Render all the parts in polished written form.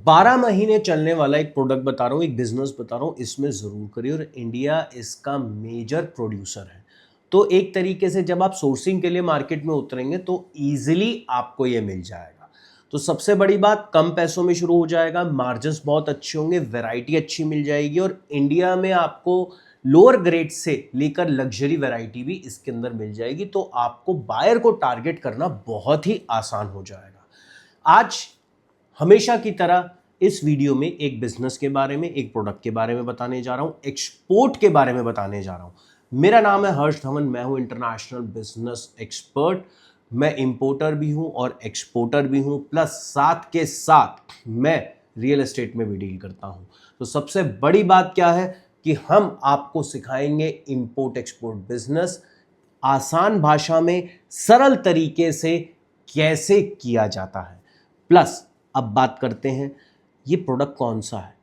12 महीने चलने वाला एक प्रोडक्ट बता रहा हूँ, एक बिजनेस बता रहा हूँ, इसमें ज़रूर करिए। और इंडिया इसका मेजर प्रोड्यूसर है। तो एक तरीके से जब आप सोर्सिंग के लिए मार्केट में उतरेंगे तो ईजिली आपको ये मिल जाएगा। तो सबसे बड़ी बात, कम पैसों में शुरू हो जाएगा, मार्जिन्स बहुत अच्छे होंगे, वैरायटी अच्छी मिल जाएगी और इंडिया में आपको लोअर ग्रेड से लेकर लग्जरी वैरायटी भी इसके अंदर मिल जाएगी। तो आपको बायर को टारगेट करना बहुत ही आसान हो जाएगा। आज हमेशा की तरह इस वीडियो में एक बिजनेस के बारे में, एक प्रोडक्ट के बारे में बताने जा रहा हूं, एक्सपोर्ट के बारे में बताने जा रहा हूं। मेरा नाम है हर्ष धवन, मैं हूं इंटरनेशनल बिजनेस एक्सपर्ट। मैं इंपोर्टर भी हूं और एक्सपोर्टर भी हूं, प्लस साथ के साथ मैं रियल एस्टेट में भी डील करता हूं। तो सबसे बड़ी बात क्या है कि हम आपको सिखाएंगे इंपोर्ट एक्सपोर्ट बिजनेस आसान भाषा में, सरल तरीके से कैसे किया जाता है। प्लस अब बात करते हैं, ये प्रोडक्ट कौन सा है।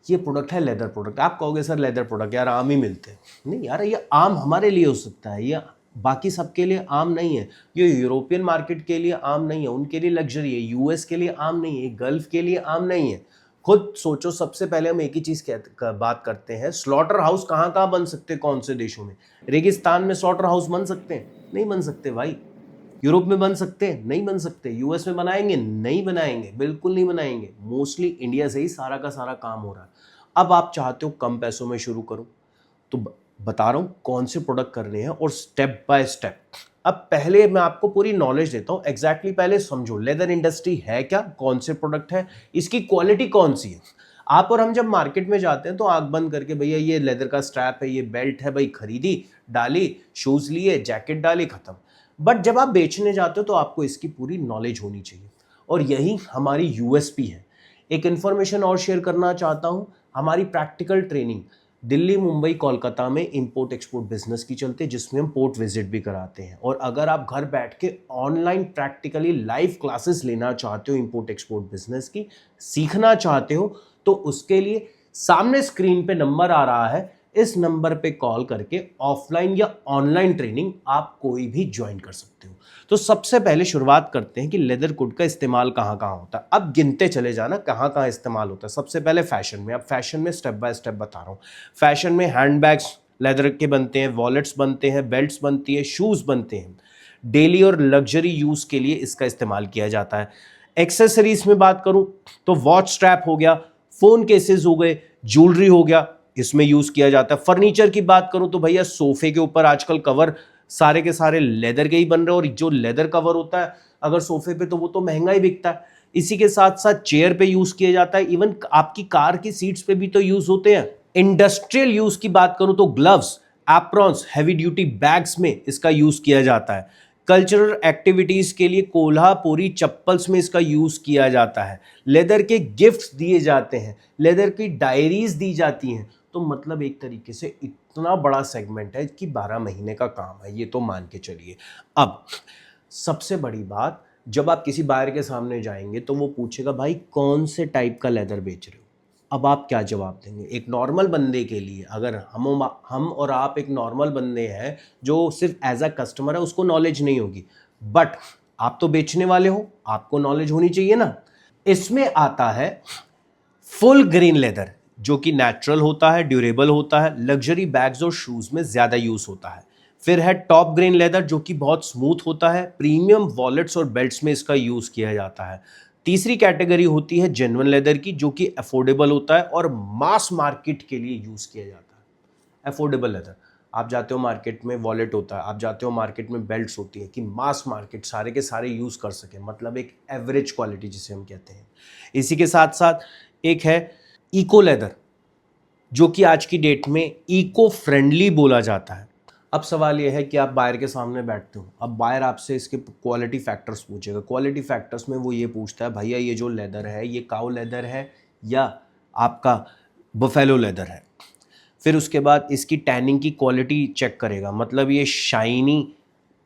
ये प्रोडक्ट है लेदर प्रोडक्ट। आप कहोगे सर लेदर प्रोडक्ट यार आम ही मिलते हैं। नहीं यार, ये आम हमारे लिए हो सकता है, ये बाकी सबके लिए आम नहीं है। ये यूरोपियन मार्केट के लिए आम नहीं है, उनके लिए लग्जरी है। यूएस के लिए आम नहीं है, गल्फ के लिए आम नहीं है। खुद सोचो, सबसे पहले हम एक ही चीज बात करते हैं, स्लॉटर हाउस कहाँ कहाँ बन सकते हैं, कौन से देशों में। रेगिस्तान में स्लॉटर हाउस बन सकते हैं? नहीं बन सकते भाई। यूरोप में बन सकते हैं? नहीं बन सकते। यूएस में बनाएंगे? नहीं बनाएंगे, बिल्कुल नहीं बनाएंगे। मोस्टली इंडिया से ही सारा का सारा काम हो रहा है। अब आप चाहते हो कम पैसों में शुरू करो, तो बता रहा हूं कौन से प्रोडक्ट करने हैं और स्टेप बाय स्टेप। अब पहले मैं आपको पूरी नॉलेज देता हूं, एग्जैक्टली पहले समझो लेदर इंडस्ट्री है क्या, कौन से प्रोडक्ट है, इसकी क्वालिटी कौन सी है। आप और हम जब मार्केट में जाते हैं तो आंख बंद करके भैया ये लेदर का स्ट्रैप है, ये बेल्ट है, भाई खरीदी, डाली, शूज लिए, जैकेट डाली, खत्म। बट जब आप बेचने जाते हो तो आपको इसकी पूरी नॉलेज होनी चाहिए और यही हमारी यूएसपी है। एक इन्फॉर्मेशन और शेयर करना चाहता हूं, हमारी प्रैक्टिकल ट्रेनिंग दिल्ली, मुंबई, कोलकाता में इंपोर्ट एक्सपोर्ट बिजनेस की चलते, जिसमें हम पोर्ट विजिट भी कराते हैं। और अगर आप घर बैठ के ऑनलाइन प्रैक्टिकली लाइव क्लासेस लेना चाहते हो इंपोर्ट एक्सपोर्ट बिजनेस की, सीखना चाहते हो, तो उसके लिए सामने स्क्रीन पे नंबर आ रहा है, इस नंबर पे कॉल करके ऑफलाइन या ऑनलाइन ट्रेनिंग आप कोई भी ज्वाइन कर सकते हो। तो सबसे पहले शुरुआत करते हैं कि लेदर कोड का इस्तेमाल कहाँ कहाँ होता है। अब गिनते चले जाना कहाँ कहाँ इस्तेमाल होता है। सबसे पहले फैशन में। अब फैशन में स्टेप बाय स्टेप बता रहा हूँ। फैशन में हैंडबैग्स लेदर के बनते हैं, वॉलेट्स बनते हैं, बेल्ट्स बनती है, शूज बनते हैं। डेली और लग्जरी यूज के लिए इसका इस्तेमाल किया जाता है। एक्सेसरीज में बात करूं तो वॉच स्ट्रैप हो गया, फोन केसेस हो गए, ज्वेलरी हो गया, इसमें यूज किया जाता है। फर्नीचर की बात करूं तो भैया सोफे के ऊपर आजकल कवर सारे के सारे लेदर के ही बन रहे हैं, और जो लेदर कवर होता है अगर सोफे पे, तो वो तो महंगा ही बिकता है। इसी के साथ साथ चेयर पे यूज किया जाता है, इवन आपकी कार की सीट्स पे भी तो यूज होते हैं। इंडस्ट्रियल यूज की बात करूं तो gloves, aprons, heavy duty bags में इसका यूज किया जाता है। कल्चरल एक्टिविटीज के लिए कोल्हापुरी चप्पल्स में इसका यूज किया जाता है। लेदर के गिफ्ट्स दिए जाते हैं, लेदर की डायरीज दी जाती हैं। तो मतलब एक तरीके से इतना बड़ा सेगमेंट है कि 12 महीने का काम है, ये तो मान के चलिए। अब सबसे बड़ी बात, जब आप किसी बायर के सामने जाएंगे तो वो पूछेगा भाई कौन से टाइप का लेदर बेच रहे हो। अब आप क्या जवाब देंगे? एक नॉर्मल बंदे के लिए, अगर हम और आप एक नॉर्मल बंदे हैं जो सिर्फ एज अ कस्टमर है, उसको नॉलेज नहीं होगी। बट आप तो बेचने वाले हो, आपको नॉलेज होनी चाहिए ना। इसमें आता है फुल ग्रेन लेदर, जो कि नेचुरल होता है, ड्यूरेबल होता है, लग्जरी बैग्स और शूज में ज्यादा यूज होता है। फिर है टॉप ग्रेन लेदर, जो कि बहुत स्मूथ होता है, प्रीमियम वॉलेट्स और बेल्ट्स में इसका यूज किया जाता है। तीसरी कैटेगरी होती है जेन्युइन लेदर की, जो कि अफोर्डेबल होता है और मास मार्केट के लिए यूज किया जाता है। अफोर्डेबल लेदर, आप जाते हो मार्केट में वॉलेट होता है, आप जाते हो मार्केट में बेल्ट्स होती है, कि मास मार्केट सारे के सारे यूज कर सके, मतलब एक एवरेज क्वालिटी जिसे हम कहते हैं। इसी के साथ साथ एक है इको लेदर, जो कि आज की डेट में इको फ्रेंडली बोला जाता है। अब सवाल यह है कि आप बायर के सामने बैठते हो, अब बायर आपसे इसके क्वालिटी फैक्टर्स पूछेगा। क्वालिटी फैक्टर्स में वो ये पूछता है भैया ये जो लेदर है ये काऊ लेदर है या आपका बफेलो लेदर है। फिर उसके बाद इसकी टैनिंग की क्वालिटी चेक करेगा, मतलब ये शाइनी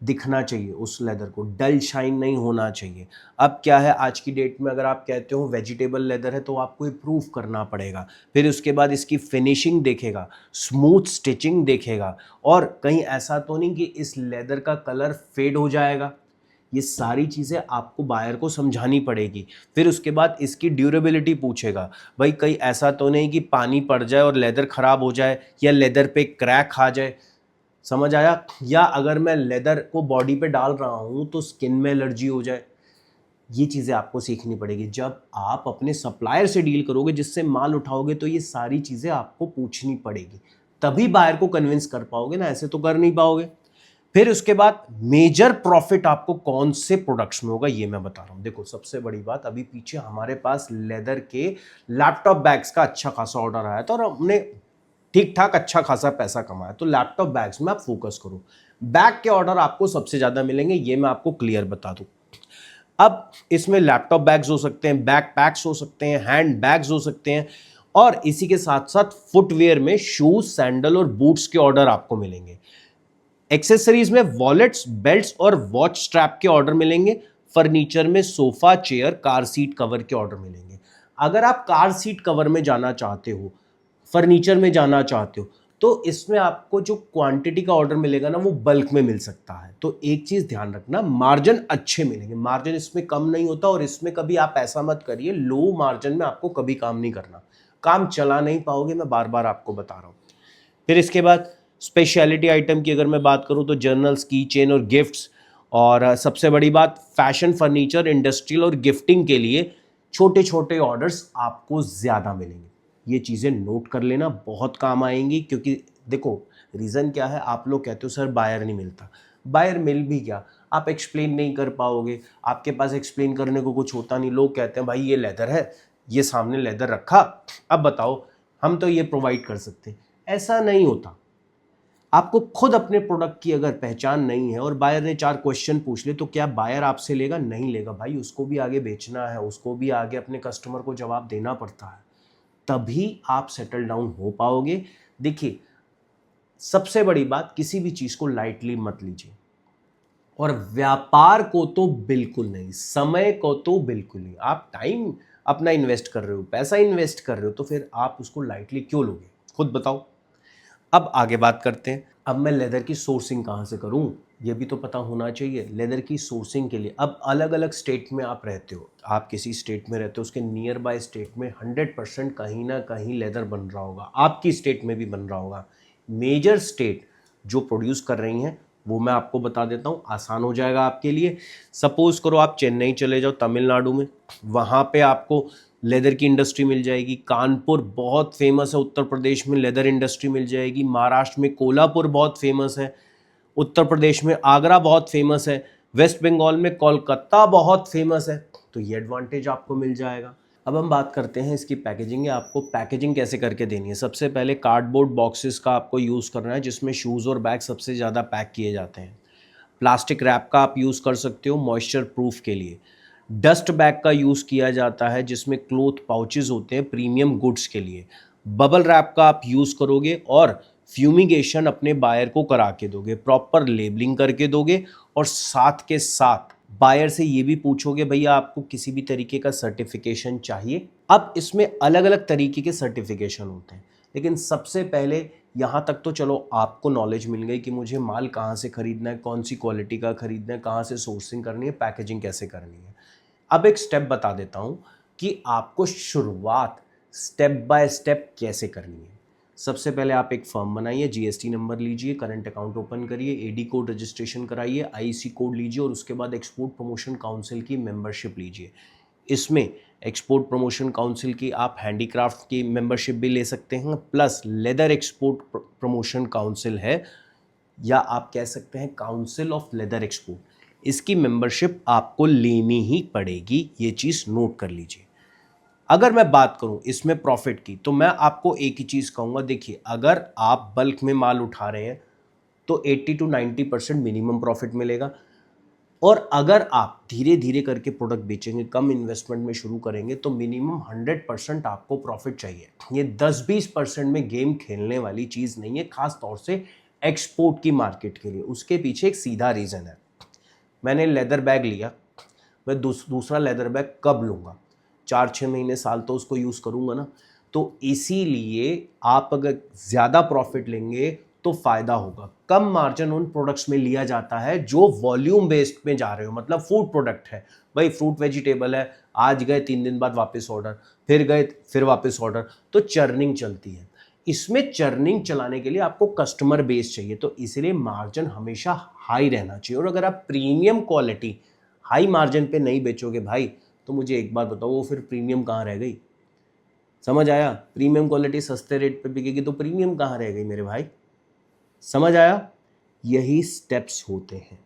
दिखना चाहिए उस लेदर को, डल शाइन नहीं होना चाहिए। अब क्या है, आज की डेट में अगर आप कहते हो वेजिटेबल लेदर है तो आपको ये प्रूफ करना पड़ेगा। फिर उसके बाद इसकी फिनिशिंग देखेगा, स्मूथ स्टिचिंग देखेगा, और कहीं ऐसा तो नहीं कि इस लेदर का कलर फेड हो जाएगा ये सारी चीज़ें आपको बायर को समझानी पड़ेगी। फिर उसके बाद इसकी ड्यूरेबिलिटी पूछेगा, भाई कहीं ऐसा तो नहीं कि पानी पड़ जाए और लेदर ख़राब हो जाए या लेदर पे क्रैक आ जाए, समझ आया? या अगर मैं लेदर को बॉडी पे डाल रहा हूँ तो स्किन में एलर्जी हो जाए। ये चीज़ें आपको सीखनी पड़ेगी। जब आप अपने सप्लायर से डील करोगे, जिससे माल उठाओगे, तो ये सारी चीज़ें आपको पूछनी पड़ेगी, तभी बायर को कन्विंस कर पाओगे ना, ऐसे तो कर नहीं पाओगे। फिर उसके बाद मेजर प्रॉफिट आपको कौन से प्रोडक्ट्स में होगा, ये मैं बता रहा हूं। देखो सबसे बड़ी बात, अभी पीछे हमारे पास लेदर के लैपटॉप बैग्स का अच्छा खासा ऑर्डर आया था और हमने ठीक ठाक अच्छा खासा पैसा कमाया। तो लैपटॉप बैग्स में आप फोकस करो, बैग के ऑर्डर आपको सबसे ज्यादा मिलेंगे, ये मैं आपको क्लियर बता दूं। अब इसमें लैपटॉप बैग्स हो सकते हैं, बैक पैक्स हो सकते हैं, हैंड बैग्स हो सकते हैं, और इसी के साथ साथ फुटवेयर में शूज, सैंडल और बूट्स के ऑर्डर आपको मिलेंगे। एक्सेसरीज में वॉलेट्स, बेल्ट्स और वॉच स्ट्रैप के ऑर्डर मिलेंगे। फर्नीचर में sofa, chair, car seat cover के ऑर्डर मिलेंगे। अगर आप कार सीट कवर में जाना चाहते हो, फर्नीचर में जाना चाहते हो, तो इसमें आपको जो क्वांटिटी का ऑर्डर मिलेगा ना, वो बल्क में मिल सकता है। तो एक चीज ध्यान रखना, मार्जिन अच्छे मिलेंगे, मार्जिन इसमें कम नहीं होता। और इसमें कभी आप ऐसा मत करिए, लो मार्जिन में आपको कभी काम नहीं करना, काम चला नहीं पाओगे, मैं बार बार आपको बता रहा हूं। फिर इसके बाद स्पेशलिटी आइटम की अगर मैं बात करूं तो जर्नल्स, की चेन और गिफ्ट्स। और सबसे बड़ी बात, फैशन, फर्नीचर, इंडस्ट्रियल और गिफ्टिंग के लिए छोटे छोटे ऑर्डर्स आपको ज़्यादा मिलेंगे। ये चीज़ें नोट कर लेना, बहुत काम आएंगी। क्योंकि देखो रीज़न क्या है, आप लोग कहते हो सर बायर नहीं मिलता, बायर मिल भी क्या, आप एक्सप्लेन नहीं कर पाओगे, आपके पास एक्सप्लेन करने को कुछ होता नहीं। लोग कहते हैं भाई ये लेदर है, ये सामने लेदर रखा, अब बताओ हम तो ये प्रोवाइड कर सकते हैं। ऐसा नहीं होता। आपको खुद अपने प्रोडक्ट की अगर पहचान नहीं है और बायर ने 4 क्वेश्चन पूछ ले, तो क्या बायर आपसे लेगा? नहीं लेगा भाई, उसको भी आगे बेचना है, उसको भी आगे अपने कस्टमर को जवाब देना पड़ता है, तभी आप सेटल डाउन हो पाओगे। देखिए सबसे बड़ी बात, किसी भी चीज को लाइटली मत लीजिए, और व्यापार को तो बिल्कुल नहीं, समय को तो बिल्कुल नहीं। आप टाइम अपना इन्वेस्ट कर रहे हो, पैसा इन्वेस्ट कर रहे हो, तो फिर आप उसको लाइटली क्यों लोगे, खुद बताओ। अब आगे बात करते हैं। अब मैं लेदर की सोर्सिंग कहाँ से करूँ, ये भी तो पता होना चाहिए। लेदर की सोर्सिंग के लिए अब अलग अलग स्टेट में आप रहते हो, आप किसी स्टेट में रहते हो, उसके नियर बाय स्टेट में 100% कहीं ना कहीं लेदर बन रहा होगा, आपकी स्टेट में भी बन रहा होगा। मेजर स्टेट जो प्रोड्यूस कर रही हैं वो मैं आपको बता देता हूँ, आसान हो जाएगा आपके लिए। सपोज करो आप चेन्नई चले जाओ, तमिलनाडु में, वहाँ पे आपको लेदर की इंडस्ट्री मिल जाएगी। कानपुर बहुत फेमस है, उत्तर प्रदेश में लेदर इंडस्ट्री मिल जाएगी। महाराष्ट्र में कोल्हापुर बहुत फेमस है, उत्तर प्रदेश में आगरा बहुत फेमस है, वेस्ट बंगाल में कोलकाता बहुत फेमस है। तो ये एडवांटेज आपको मिल जाएगा। अब हम बात करते हैं इसकी पैकेजिंग है, आपको पैकेजिंग कैसे करके देनी है। सबसे पहले कार्डबोर्ड बॉक्सेस का आपको यूज़ करना है, जिसमें शूज़ और बैग सबसे ज़्यादा पैक किए जाते हैं। प्लास्टिक रैप का आप यूज़ कर सकते हो मॉइस्चर प्रूफ के लिए। डस्ट बैग का यूज़ किया जाता है, जिसमें क्लोथ पाउचेस होते हैं प्रीमियम गुड्स के लिए। बबल रैप का आप यूज़ करोगे और फ्यूमिगेशन अपने बायर को करा के दोगे, प्रॉपर लेबलिंग करके दोगे, और साथ के साथ बायर से ये भी पूछोगे भैया आपको किसी भी तरीके का सर्टिफिकेशन चाहिए। अब इसमें अलग अलग तरीके के सर्टिफिकेशन होते हैं, लेकिन सबसे पहले यहाँ तक तो चलो आपको नॉलेज मिल गई कि मुझे माल कहाँ से खरीदना है, कौन सी क्वालिटी का खरीदना है, कहाँ से सोर्सिंग करनी है, पैकेजिंग कैसे करनी है। अब एक स्टेप बता देता हूँ कि आपको शुरुआत स्टेप बाय स्टेप कैसे करनी है। सबसे पहले आप एक फर्म बनाइए, जीएसटी नंबर लीजिए, करंट अकाउंट ओपन करिए, एडी कोड रजिस्ट्रेशन कराइए, आईसी कोड लीजिए, और उसके बाद एक्सपोर्ट प्रमोशन काउंसिल की मेंबरशिप लीजिए। इसमें एक्सपोर्ट प्रमोशन काउंसिल की आप हैंडीक्राफ्ट की मेंबरशिप भी ले सकते हैं, plus leather export promotion council है, या आप कह सकते हैं काउंसिल ऑफ लेदर एक्सपोर्ट, इसकी मेंबरशिप आपको लेनी ही पड़ेगी। ये चीज़ नोट कर लीजिए। अगर मैं बात करूं इसमें प्रॉफिट की, तो मैं आपको एक ही चीज़ कहूँगा, देखिए अगर आप बल्क में माल उठा रहे हैं तो 80 to 90% मिनिमम प्रॉफिट मिलेगा। और अगर आप धीरे धीरे करके प्रोडक्ट बेचेंगे, कम इन्वेस्टमेंट में शुरू करेंगे, तो मिनिमम 100% आपको प्रॉफिट चाहिए। ये 10-20% में गेम खेलने वाली चीज़ नहीं है, खास तौर से एक्सपोर्ट की मार्केट के लिए। उसके पीछे एक सीधा रीज़न है। मैंने लेदर बैग लिया, मैं दूसरा लेदर बैग कब लूँगा, 4-6 महीने साल तो उसको यूज़ करूँगा ना। तो इसीलिए आप अगर ज़्यादा प्रॉफिट लेंगे तो फायदा होगा। कम मार्जिन उन प्रोडक्ट्स में लिया जाता है जो वॉल्यूम बेस्ड में जा रहे हो, मतलब फूड प्रोडक्ट है भाई, फ्रूट वेजिटेबल है, आज गए 3 दिन बाद वापस ऑर्डर, फिर गए फिर वापस ऑर्डर, तो चर्निंग चलती है। इसमें चर्निंग चलाने के लिए आपको कस्टमर बेस चाहिए, तो इसलिए मार्जिन हमेशा हाई रहना चाहिए। और अगर आप प्रीमियम क्वालिटी हाई मार्जिन पे नहीं बेचोगे भाई, तो मुझे एक बात बताओ, वो फिर प्रीमियम कहाँ रह गई? समझ आया? प्रीमियम क्वालिटी सस्ते रेट पे बिकेगी तो प्रीमियम कहाँ रह गई मेरे भाई? समझ आया? यही स्टेप्स होते हैं।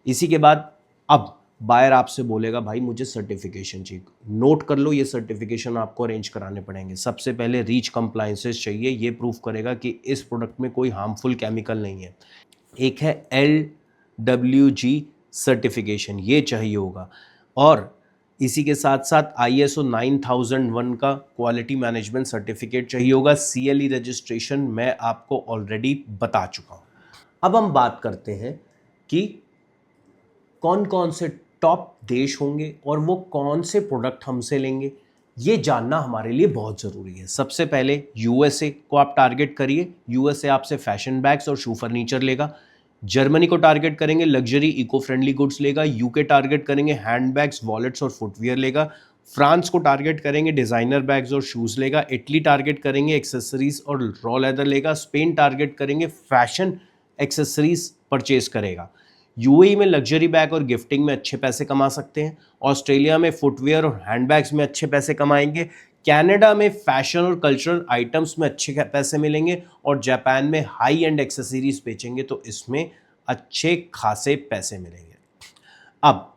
इसी के बाद अब बायर आपसे बोलेगा भाई मुझे सर्टिफिकेशन चाहिए, नोट कर लो, ये सर्टिफिकेशन आपको अरेंज कराने पड़ेंगे। सबसे पहले रीच कंप्लायंसेस चाहिए, ये प्रूफ करेगा कि इस प्रोडक्ट में कोई हार्मफुल केमिकल नहीं है। एक है LWG सर्टिफिकेशन, ये चाहिए होगा। और इसी के साथ साथ ISO 9001 का क्वालिटी मैनेजमेंट सर्टिफिकेट चाहिए होगा। CLE रजिस्ट्रेशन मैं आपको ऑलरेडी बता चुका हूँ। अब हम बात करते हैं कि कौन कौन से टॉप देश होंगे और वो कौन से प्रोडक्ट हमसे लेंगे, ये जानना हमारे लिए बहुत ज़रूरी है। सबसे पहले USA को आप टारगेट करिए। USA आपसे फैशन बैग्स और शू फर्नीचर लेगा। जर्मनी को टारगेट करेंगे, लग्जरी इको फ्रेंडली गुड्स लेगा। UK टारगेट करेंगे, हैंडबैग्स, वॉलेट्स और फुटवियर लेगा। फ्रांस को टारगेट करेंगे, डिज़ाइनर बैग्स और शूज़ लेगा। इटली टारगेट करेंगे, एक्सेसरीज और रॉ लेदर लेगा। स्पेन टारगेट करेंगे, फैशन एक्सेसरीज परचेज करेगा। UAE में लग्जरी बैग और गिफ्टिंग में अच्छे पैसे कमा सकते हैं। ऑस्ट्रेलिया में फुटवेयर और हैंडबैग्स में अच्छे पैसे कमाएंगे। कनाडा में फैशन और कल्चरल आइटम्स में अच्छे पैसे मिलेंगे। और जापान में हाई एंड एक्सेसरीज बेचेंगे तो इसमें अच्छे खासे पैसे मिलेंगे। अब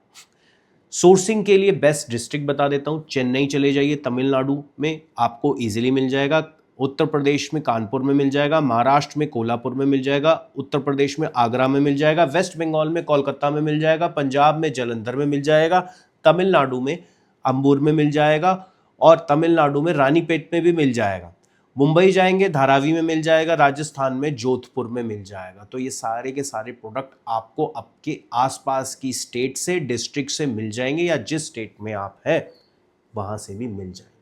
सोर्सिंग के लिए बेस्ट डिस्ट्रिक्ट बता देता हूँ। चेन्नई चले जाइए, तमिलनाडु में आपको इजीली मिल जाएगा। उत्तर प्रदेश में कानपुर में मिल जाएगा। महाराष्ट्र में कोल्हापुर में मिल जाएगा। उत्तर प्रदेश में आगरा में मिल जाएगा। वेस्ट बंगाल में कोलकाता में मिल जाएगा। पंजाब में जालंधर में मिल जाएगा। तमिलनाडु में अंबूर में मिल जाएगा। और तमिलनाडु में रानीपेट में भी मिल जाएगा। मुंबई जाएंगे, धारावी में मिल जाएगा। राजस्थान में जोधपुर में मिल जाएगा। तो ये सारे के सारे प्रोडक्ट आपको आपके आसपास की स्टेट से, डिस्ट्रिक्ट से मिल जाएंगे, या जिस स्टेट में आप हैं वहाँ से भी मिल जाएंगे।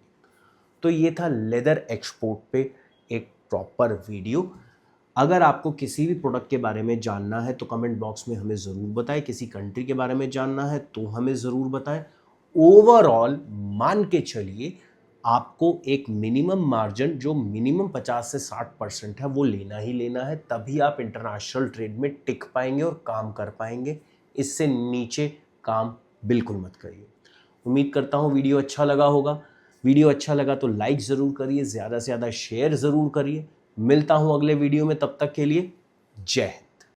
तो ये था लेदर एक्सपोर्ट पे एक प्रॉपर वीडियो। अगर आपको किसी भी प्रोडक्ट के बारे में जानना है तो कमेंट बॉक्स में हमें ज़रूर बताएं। किसी कंट्री के बारे में जानना है तो हमें ज़रूर बताएं। ओवरऑल मान के चलिए आपको एक मिनिमम मार्जिन जो मिनिमम 50 से 60% है वो लेना ही लेना है, तभी आप इंटरनेशनल ट्रेड में टिक पाएंगे और काम कर पाएंगे। इससे नीचे काम बिल्कुल मत करिए। उम्मीद करता हूँ वीडियो अच्छा लगा होगा। वीडियो अच्छा लगा तो लाइक ज़रूर करिए, ज़्यादा से ज़्यादा शेयर ज़रूर करिए। मिलता हूँ अगले वीडियो में, तब तक के लिए जय हिंद।